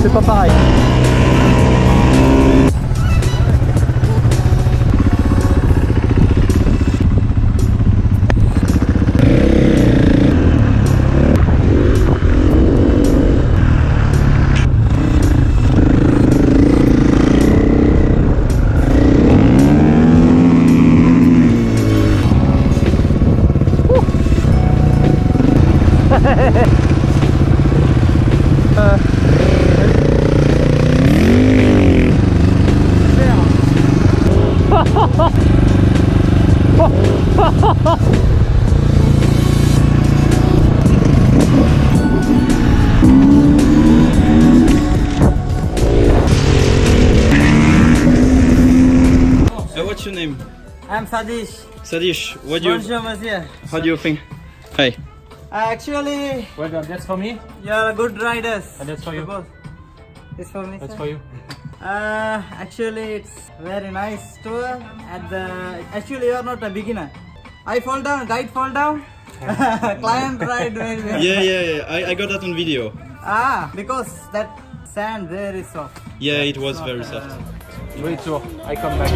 c'est pas pareil. What's your name? I'm Sadish. Sadish, what do you... Bonjour, monsieur. How do you think? Hey. Actually, Well done, that's for me. you're a good riders. And that's for you. Both. It's for me, That's sir. for you. Actually, it's very nice tour. Actually, you're not a beginner. I fall down, guide fall down. Client ride very well. Yeah. I got that on video. Because that sand there is soft. Yeah, it was very soft. Great tour. I come back.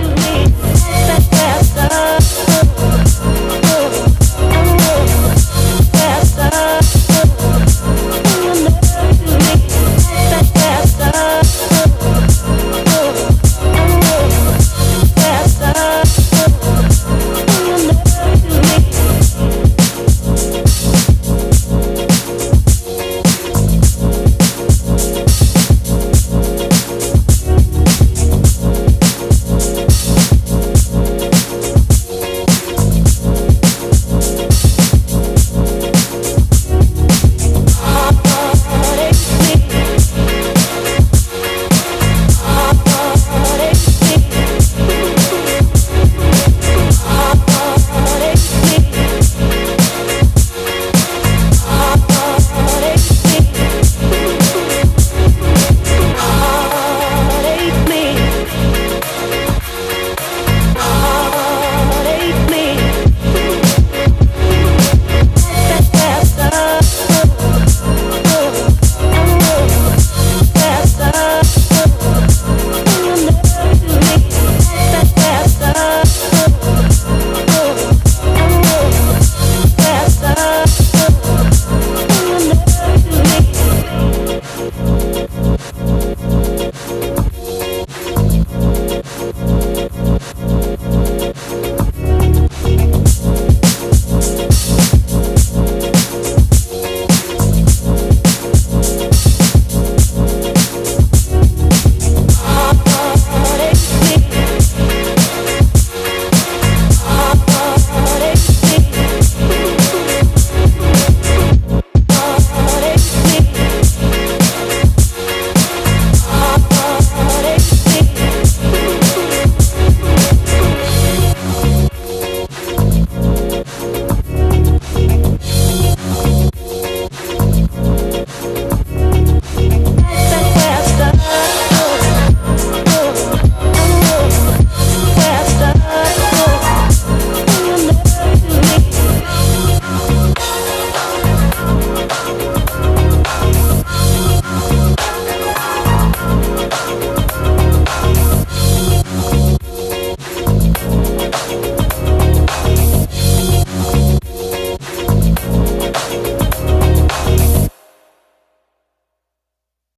Faster.